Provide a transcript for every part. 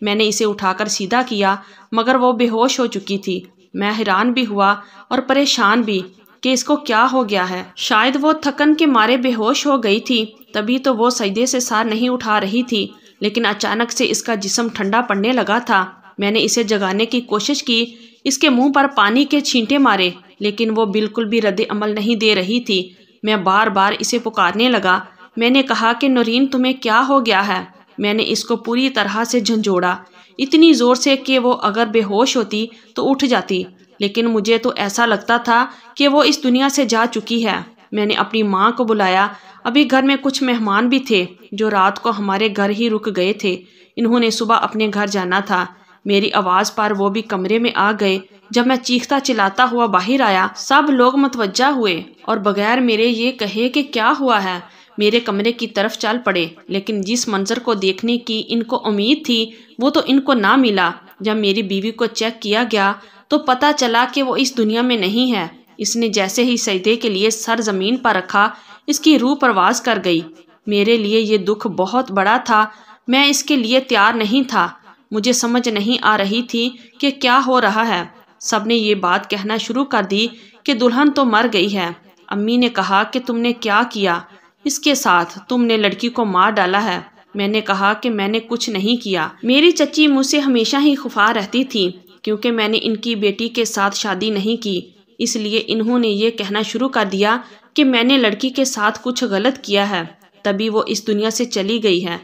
میں نے اسے اٹھا کر سیدھا کیا مگر وہ بے ہوش ہو چکی تھی۔ میں حیران بھی ہوا اور پریشان بھی کہ اس کو کیا ہو گیا ہے۔ شاید وہ تھکن کے مارے بے ہوش ہو گئی تھی، تبھی تو وہ سجدے سے سار نہیں اٹھا رہی تھی، لیکن اچانک سے اس کا جسم ٹھنڈا پڑنے لگا تھا۔ میں نے اسے جگانے کی کوشش کی، اس کے منہ پر پانی کے چھینٹے مارے، لیکن وہ بالکل بھی رد عمل نہیں دے رہی تھی۔ میں بار بار اسے پکارنے لگا۔ میں نے کہا کہ نورین تمہیں کیا ہو گیا ہے؟ میں نے اس کو پوری طرح سے جھنجھوڑا، اتنی زور سے کہ وہ اگر بے ہوش ہوتی تو اٹھ جاتی، لیکن مجھے تو ایسا لگتا تھا کہ وہ اس دنیا سے جا چکی ہے۔ میں نے اپنی ماں کو بلایا۔ ابھی گھر میں کچھ مہمان بھی تھے جو رات کو ہمارے گھر ہی رک گئے تھے، انہوں نے صبح اپنے گھر جانا تھا۔ میری آواز پر وہ بھی کمرے میں آ گئے۔ جب میں چیختا چلاتا ہوا باہر آیا، سب لوگ متوجہ ہوئے اور بغیر میرے یہ کہے کہ کیا ہوا ہے میرے کمرے کی طرف چل پڑے، لیکن جس منظر کو دیکھنے کی ان کو امید تھی وہ تو ان کو نہ ملا۔ جب میری بیوی کو چیک کیا گیا تو پتہ چلا کہ وہ اس دنیا میں نہیں ہے۔ اس نے جیسے ہی سجدے کے لیے سر زمین پر رکھا، اس کی روح پرواز کر گئی۔ میرے لیے یہ دکھ بہت بڑا تھا، میں اس کے لیے تیار نہیں تھا۔ مجھے سمجھ نہیں آ رہی تھی کہ کیا ہو رہا ہے۔ سب نے یہ بات کہنا شروع کر دی کہ دلہن تو مر گئی ہے۔ امی نے کہا کہ تم نے کیا کیا اس کے ساتھ؟ تم نے لڑکی کو مار ڈالا ہے۔ میں نے کہا کہ میں نے کچھ نہیں کیا۔ میری چچی مجھ سے ہمیشہ ہی خفا رہتی تھی کیونکہ میں نے ان کی بیٹی کے ساتھ شادی نہیں کی، اس لیے انہوں نے یہ کہنا شروع کر دیا کہ میں نے لڑکی کے ساتھ کچھ غلط کیا ہے، تبھی وہ اس دنیا سے چلی گئی ہے۔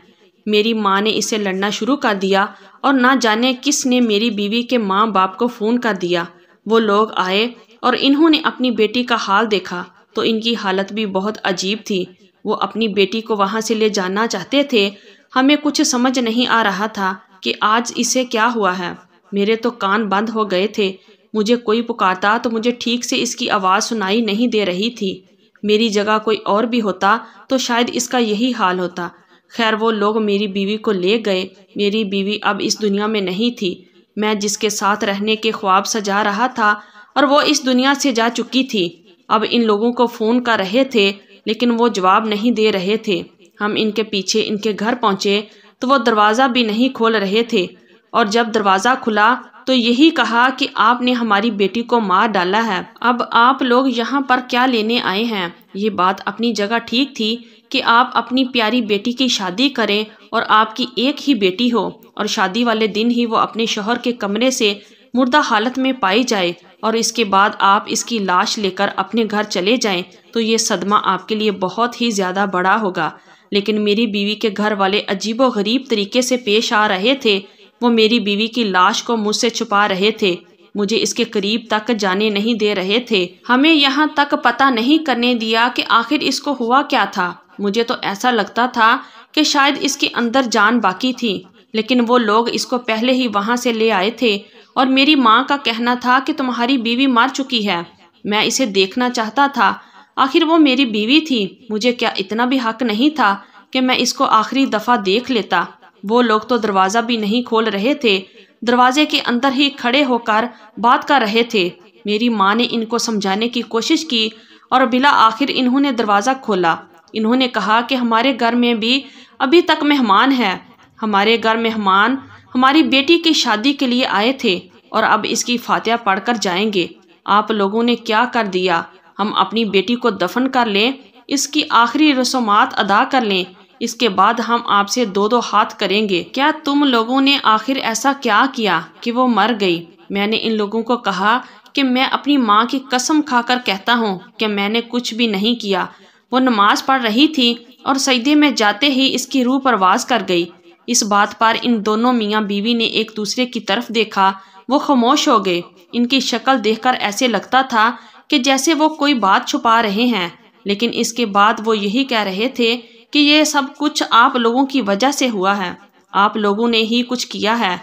میری ماں نے اسے لڑنا شروع کر دیا اور نہ جانے کس نے میری بیوی کے ماں باپ کو فون کر دیا۔ وہ لوگ آئے اور انہوں نے اپنی بیٹی کا حال دیکھا تو ان کی حالت بھی بہت عجیب تھی۔ وہ اپنی بیٹی کو وہاں سے لے جانا چاہتے تھے۔ ہمیں کچھ سمجھ نہیں آ رہا تھا کہ آج اسے کیا ہوا ہے۔ میرے تو کان بند ہو گئے تھے۔ مجھے کوئی پکارتا تو مجھے ٹھیک سے اس کی آواز سنائی نہیں دے رہی تھی۔ میری جگہ کوئی اور بھی ہوتا تو شاید اس کا یہی حال ہوتا۔ خیر وہ لوگ میری بیوی کو لے گئے۔ میری بیوی اب اس دنیا میں نہیں تھی۔ میں جس کے ساتھ رہنے کے خواب سجا رہا تھا اور وہ اس دنیا سے جا چکی تھی۔ اب ان لوگوں کو فون کر رہے تھے لیکن وہ جواب نہیں دے رہے تھے۔ ہم ان کے پیچھے ان کے گھر پہنچے تو وہ دروازہ بھی نہیں کھول رہے تھے، اور جب دروازہ کھلا تو یہی کہا کہ آپ نے ہماری بیٹی کو مار ڈالا ہے۔ اب آپ لوگ یہاں پر کیا لینے آئے ہیں؟ یہ بات اپنی جگہ ٹھیک تھی کہ آپ اپنی پیاری بیٹی کی شادی کریں اور آپ کی ایک ہی بیٹی ہو، اور شادی والے دن ہی وہ اپنے شوہر کے کمرے سے مردہ حالت میں پائی جائے اور اس کے بعد آپ اس کی لاش لے کر اپنے گھر چلے جائیں تو یہ صدمہ آپ کے لیے بہت ہی زیادہ بڑا ہوگا۔ لیکن میری بیوی کے گھر والے عجیب و غریب طریقے سے پیش آ رہے تھے۔ وہ میری بیوی کی لاش کو مجھ سے چھپا رہے تھے، مجھے اس کے قریب تک جانے نہیں دے رہے تھے، ہمیں یہاں تک پتہ نہیں کرنے دیا کہ آخر اس کو ہوا کیا تھا۔ مجھے تو ایسا لگتا تھا کہ شاید اس کے اندر جان باقی تھی، لیکن وہ لوگ اس کو پہلے ہی وہاں سے لے آئے تھے، اور میری ماں کا کہنا تھا کہ تمہاری بیوی مر چکی ہے۔ میں اسے دیکھنا چاہتا تھا، آخر وہ میری بیوی تھی، مجھے کیا اتنا بھی حق نہیں تھا کہ میں اس کو آخری دفعہ دیکھ لیتا؟ وہ لوگ تو دروازہ بھی نہیں کھول رہے تھے، دروازے کے اندر ہی کھڑے ہو کر بات کر رہے تھے۔ میری ماں نے ان کو سمجھانے کی کوشش کی اور بلا آخر انہوں نے دروازہ کھولا۔ انہوں نے کہا کہ ہمارے گھر میں بھی ابھی تک مہمان ہیں، ہمارے گھر مہمان ہماری بیٹی کی شادی کے لیے آئے تھے اور اب اس کی فاتحہ پڑھ کر جائیں گے۔ آپ لوگوں نے کیا کر دیا؟ ہم اپنی بیٹی کو دفن کر لیں، اس کی آخری رسومات ادا کر لیں، اس کے بعد ہم آپ سے دو دو ہاتھ کریں گے۔ کیا تم لوگوں نے آخر ایسا کیا کیا کہ وہ مر گئی؟ میں نے ان لوگوں کو کہا کہ میں اپنی ماں کی قسم کھا کر کہتا ہوں کہ میں نے کچھ بھی نہیں کیا۔ وہ نماز پڑھ رہی تھی اور سجدے میں جاتے ہی اس کی روح پرواز کر گئی۔ اس بات پر ان دونوں میاں بیوی نے ایک دوسرے کی طرف دیکھا، وہ خاموش ہو گئے۔ ان کی شکل دیکھ کر ایسے لگتا تھا کہ جیسے وہ کوئی بات چھپا رہے ہیں، لیکن اس کے بعد وہ یہی کہہ رہے تھے کہ یہ سب کچھ آپ لوگوں کی وجہ سے ہوا ہے، آپ لوگوں نے ہی کچھ کیا ہے۔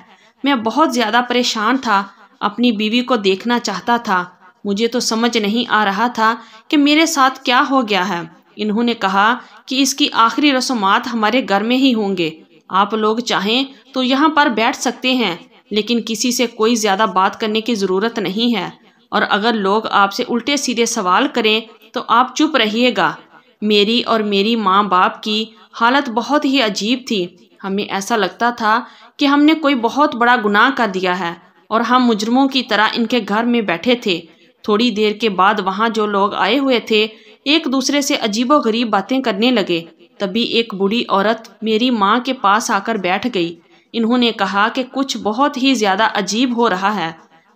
میں بہت زیادہ پریشان تھا، اپنی بیوی کو دیکھنا چاہتا تھا، مجھے تو سمجھ نہیں آ رہا تھا کہ میرے ساتھ کیا ہو گیا ہے۔ انہوں نے کہا کہ اس کی آخری رسومات ہمارے گھر میں ہی ہوں گے، آپ لوگ چاہیں تو یہاں پر بیٹھ سکتے ہیں، لیکن کسی سے کوئی زیادہ بات کرنے کی ضرورت نہیں ہے، اور اگر لوگ آپ سے الٹے سیدھے سوال کریں تو آپ چپ رہیے گا۔ میری اور میری ماں باپ کی حالت بہت ہی عجیب تھی۔ ہمیں ایسا لگتا تھا کہ ہم نے کوئی بہت بڑا گناہ کر دیا ہے اور ہم مجرموں کی طرح ان کے گھر میں بیٹھے تھے۔ تھوڑی دیر کے بعد وہاں جو لوگ آئے ہوئے تھے ایک دوسرے سے عجیب و غریب باتیں کرنے لگے۔ تبھی ایک بوڑھی عورت میری ماں کے پاس آ کر بیٹھ گئی۔ انہوں نے کہا کہ کچھ بہت ہی زیادہ عجیب ہو رہا ہے،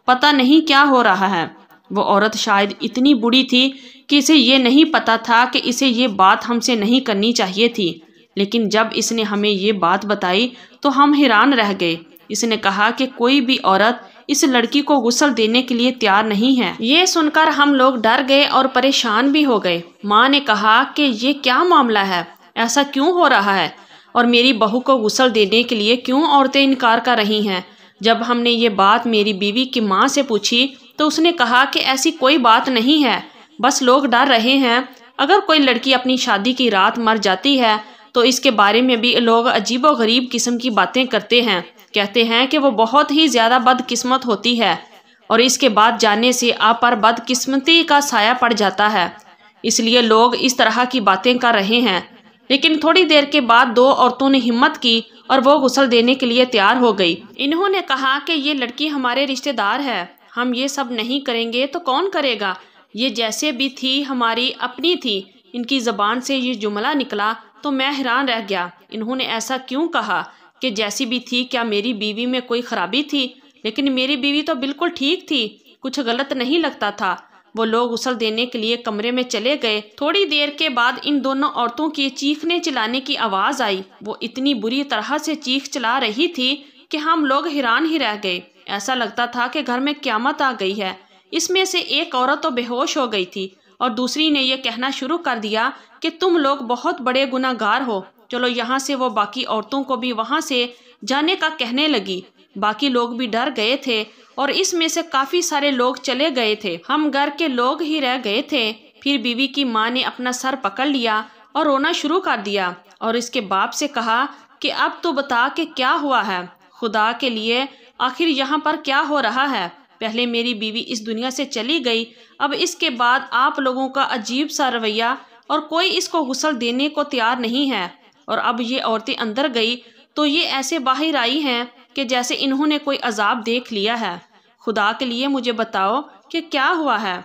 پتہ نہیں کیا ہو رہا ہے۔ وہ عورت شاید اتنی بوڑھی تھی کہ اسے یہ نہیں پتا تھا کہ اسے یہ بات ہم سے نہیں کرنی چاہیے تھی، لیکن جب اس نے ہمیں یہ بات بتائی تو ہم حیران رہ گئے۔ اس نے کہا کہ کوئی بھی عورت اس لڑکی کو غسل دینے کے لیے تیار نہیں ہے۔ یہ سن کر ہم لوگ ڈر گئے اور پریشان بھی ہو گئے۔ ماں نے کہا کہ یہ کیا معاملہ ہے، ایسا کیوں ہو رہا ہے، اور میری بہو کو غسل دینے کے لیے کیوں عورتیں انکار کر رہی ہیں؟ جب ہم نے یہ بات میری بیوی کی ماں سے پوچھی تو اس نے کہا کہ ایسی کوئی بات نہیں ہے، بس لوگ ڈر رہے ہیں۔ اگر کوئی لڑکی اپنی شادی کی رات مر جاتی ہے تو اس کے بارے میں بھی لوگ عجیب و غریب قسم کی باتیں کرتے ہیں، کہتے ہیں کہ وہ بہت ہی زیادہ بدقسمت ہوتی ہے اور اس کے بعد جانے سے آپ پر بدقسمتی کا سایہ پڑ جاتا ہے، اس لیے لوگ اس طرح کی باتیں کر رہے ہیں۔ لیکن تھوڑی دیر کے بعد دو عورتوں نے ہمت کی اور وہ غسل دینے کے لیے تیار ہو گئی۔ انہوں نے کہا کہ یہ لڑکی ہمارے رشتہ دار ہے، ہم یہ سب نہیں کریں گے تو کون کرے گا؟ یہ جیسے بھی تھی ہماری اپنی تھی۔ ان کی زبان سے یہ جملہ نکلا تو میں حیران رہ گیا۔ انہوں نے ایسا کیوں کہا کہ جیسی بھی تھی؟ کیا میری بیوی میں کوئی خرابی تھی؟ لیکن میری بیوی تو بالکل ٹھیک تھی، کچھ غلط نہیں لگتا تھا۔ وہ لوگ غسل دینے کے لیے کمرے میں چلے گئے۔ تھوڑی دیر کے بعد ان دونوں عورتوں کی چیخنے چلانے کی آواز آئی۔ وہ اتنی بری طرح سے چیخ چلا رہی تھی کہ ہم لوگ حیران ہی رہ گئے۔ ایسا لگتا تھا کہ گھر میں قیامت آ گئی ہے۔ اس میں سے ایک عورت تو بے ہوش ہو گئی تھی اور دوسری نے یہ کہنا شروع کر دیا کہ تم لوگ بہت بڑے گناہ گار ہو، چلو یہاں سے۔ وہ باقی عورتوں کو بھی وہاں سے جانے کا کہنے لگی۔ باقی لوگ بھی ڈر گئے تھے اور اس میں سے کافی سارے لوگ چلے گئے تھے۔ ہم گھر کے لوگ ہی رہ گئے تھے۔ پھر بیوی کی ماں نے اپنا سر پکڑ لیا اور رونا شروع کر دیا اور اس کے باپ سے کہا کہ اب تو بتا کہ کیا ہوا ہے، خدا کے لیے آخر یہاں پر کیا ہو رہا ہے؟ پہلے میری بیوی اس دنیا سے چلی گئی، اب اس کے بعد آپ لوگوں کا عجیب سا رویہ اور کوئی اس کو غسل دینے کو تیار نہیں ہے، اور اب یہ عورتیں اندر گئی تو یہ ایسے باہر آئی ہیں کہ جیسے انہوں نے کوئی عذاب دیکھ لیا ہے۔ خدا کے لیے مجھے بتاؤ کہ کیا ہوا ہے،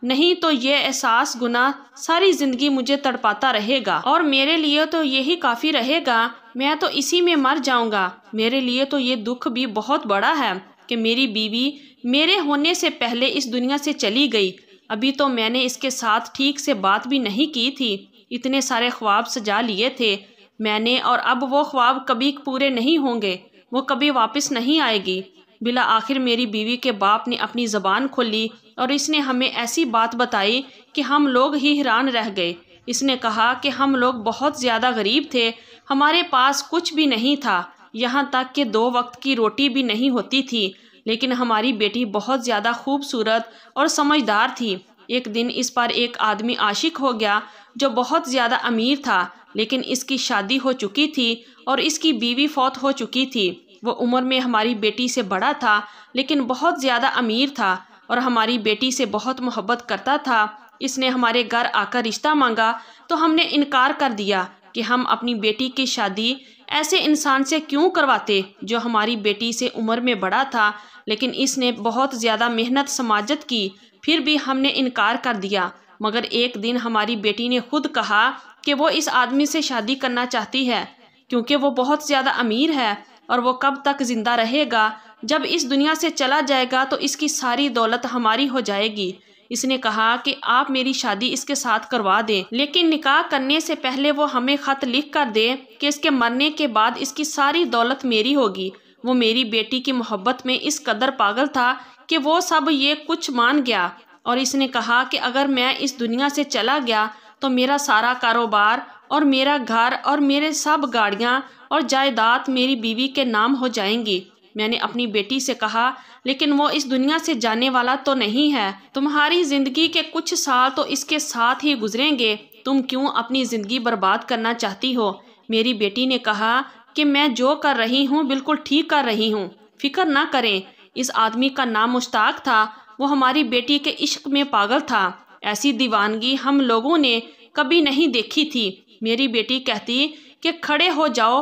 نہیں تو یہ احساس گناہ ساری زندگی مجھے تڑپاتا رہے گا اور میرے لیے تو یہی کافی رہے گا، میں تو اسی میں مر جاؤں گا۔ میرے لیے تو یہ دکھ بھی بہت بڑا ہے کہ میری بیوی میرے ہونے سے پہلے اس دنیا سے چلی گئی۔ ابھی تو میں نے اس کے ساتھ ٹھیک سے بات بھی نہیں کی تھی، اتنے سارے خواب سجا لیے تھے میں نے، اور اب وہ خواب کبھی پورے نہیں ہوں گے، وہ کبھی واپس نہیں آئے گی۔ بالآخر میری بیوی کے باپ نے اپنی زبان کھولی اور اس نے ہمیں ایسی بات بتائی کہ ہم لوگ ہی حیران رہ گئے۔ اس نے کہا کہ ہم لوگ بہت زیادہ غریب تھے، ہمارے پاس کچھ بھی نہیں تھا، یہاں تک کہ 2 وقت کی روٹی بھی نہیں ہوتی تھی، لیکن ہماری بیٹی بہت زیادہ خوبصورت اور سمجھدار تھی۔ ایک دن اس پر ایک آدمی عاشق ہو گیا جو بہت زیادہ امیر تھا، لیکن اس کی شادی ہو چکی تھی اور اس کی بیوی فوت ہو چکی تھی۔ وہ عمر میں ہماری بیٹی سے بڑا تھا لیکن بہت زیادہ امیر تھا اور ہماری بیٹی سے بہت محبت کرتا تھا۔ اس نے ہمارے گھر آ کر رشتہ مانگا تو ہم نے انکار کر دیا کہ ہم اپنی بیٹی کی شادی ایسے انسان سے کیوں کرواتے جو ہماری بیٹی سے عمر میں بڑا تھا، لیکن اس نے بہت زیادہ محنت سماجت کی، پھر بھی ہم نے انکار کر دیا۔ مگر ایک دن ہماری بیٹی نے خود کہا کہ وہ اس آدمی سے شادی کرنا چاہتی ہے کیونکہ وہ بہت زیادہ امیر ہے اور وہ کب تک زندہ رہے گا، جب اس دنیا سے چلا جائے گا تو اس کی ساری دولت ہماری ہو جائے گی۔ اس نے کہا کہ آپ میری شادی اس کے ساتھ کروا دیں، لیکن نکاح کرنے سے پہلے وہ ہمیں خط لکھ کر دے کہ اس کے مرنے کے بعد اس کی ساری دولت میری ہوگی۔ وہ میری بیٹی کی محبت میں اس قدر پاگل تھا کہ وہ سب یہ کچھ مان گیا، اور اس نے کہا کہ اگر میں اس دنیا سے چلا گیا تو میرا سارا کاروبار اور میرا گھر اور میرے سب گاڑیاں اور جائیداد میری بیوی کے نام ہو جائیں گی۔ میں نے اپنی بیٹی سے کہا لیکن وہ اس دنیا سے جانے والا تو نہیں ہے، تمہاری زندگی کے کچھ سال تو اس کے ساتھ ہی گزریں گے، تم کیوں اپنی زندگی برباد کرنا چاہتی ہو؟ میری بیٹی نے کہا کہ میں جو کر رہی ہوں بالکل ٹھیک کر رہی ہوں، فکر نہ کریں۔ اس آدمی کا نام مشتاق تھا، وہ ہماری بیٹی کے عشق میں پاگل تھا۔ ایسی دیوانگی ہم لوگوں نے کبھی نہیں دیکھی تھی۔ میری بیٹی کہتی کہ کھڑے ہو جاؤ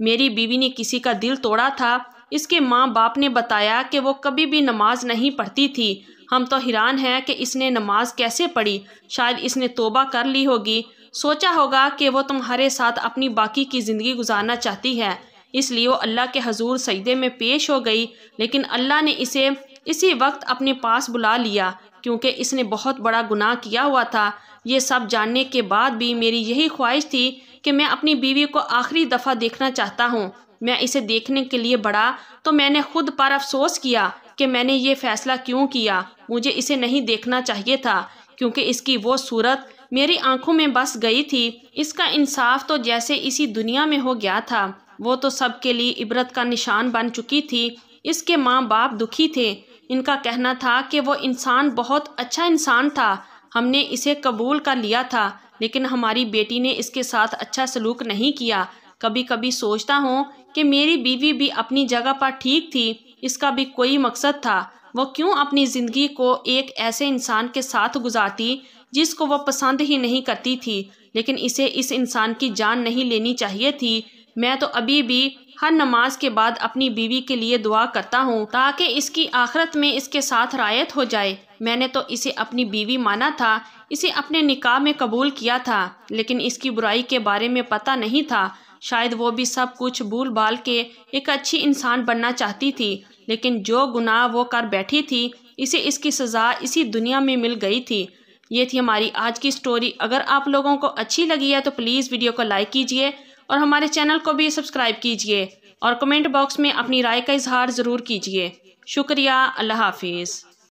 میری بیوی نے کسی کا دل توڑا تھا۔ اس کے ماں باپ نے بتایا کہ وہ کبھی بھی نماز نہیں پڑھتی تھی۔ ہم تو حیران ہیں کہ اس نے نماز کیسے پڑھی۔ شاید اس نے توبہ کر لی ہوگی، سوچا ہوگا کہ وہ تمہارے ساتھ اپنی باقی کی زندگی گزارنا چاہتی ہے، اس لیے وہ اللہ کے حضور سجدے میں پیش ہو گئی، لیکن اللہ نے اسے اسی وقت اپنے پاس بلا لیا کیونکہ اس نے بہت بڑا گناہ کیا ہوا تھا۔ یہ سب جاننے کے بعد بھی میری یہی خواہش تھی کہ میں اپنی بیوی کو آخری دفعہ دیکھنا چاہتا ہوں۔ میں اسے دیکھنے کے لیے بڑھا تو میں نے خود پر افسوس کیا کہ میں نے یہ فیصلہ کیوں کیا۔ مجھے اسے نہیں دیکھنا چاہیے تھا کیونکہ اس کی وہ صورت میری آنکھوں میں بس گئی تھی۔ اس کا انصاف تو جیسے اسی دنیا میں ہو گیا تھا۔ وہ تو سب کے لیے عبرت کا نشان بن چکی تھی۔ اس کے ماں باپ دکھی تھے۔ ان کا کہنا تھا کہ وہ انسان بہت اچھا انسان تھا، ہم نے اسے قبول کر لیا تھا، لیکن ہماری بیٹی نے اس کے ساتھ اچھا سلوک نہیں کیا۔ کبھی کبھی سوچتا ہوں کہ میری بیوی بھی اپنی جگہ پر ٹھیک تھی، اس کا بھی کوئی مقصد تھا۔ وہ کیوں اپنی زندگی کو ایک ایسے انسان کے ساتھ گزارتی جس کو وہ پسند ہی نہیں کرتی تھی، لیکن اسے اس انسان کی جان نہیں لینی چاہیے تھی۔ میں تو ابھی بھی ہر نماز کے بعد اپنی بیوی کے لیے دعا کرتا ہوں تاکہ اس کی آخرت میں اس کے ساتھ رعایت ہو جائے۔ میں نے تو اسے اپنی بیوی مانا تھا، اسے اپنے نکاح میں قبول کیا تھا، لیکن اس کی برائی کے بارے میں پتہ نہیں تھا۔ شاید وہ بھی سب کچھ بھول بھال کے ایک اچھی انسان بننا چاہتی تھی، لیکن جو گناہ وہ کر بیٹھی تھی اسے اس کی سزا اسی دنیا میں مل گئی تھی۔ یہ تھی ہماری آج کی سٹوری۔ اگر آپ لوگوں کو اچھی لگی ہے تو پلیز ویڈیو کو لائک کیجئے اور ہمارے چینل کو بھی سبسکرائب کیجئے اور کمنٹ باکس میں اپنی رائے کا اظہار ضرور کیجئے۔ شکریہ۔ اللہ حافظ۔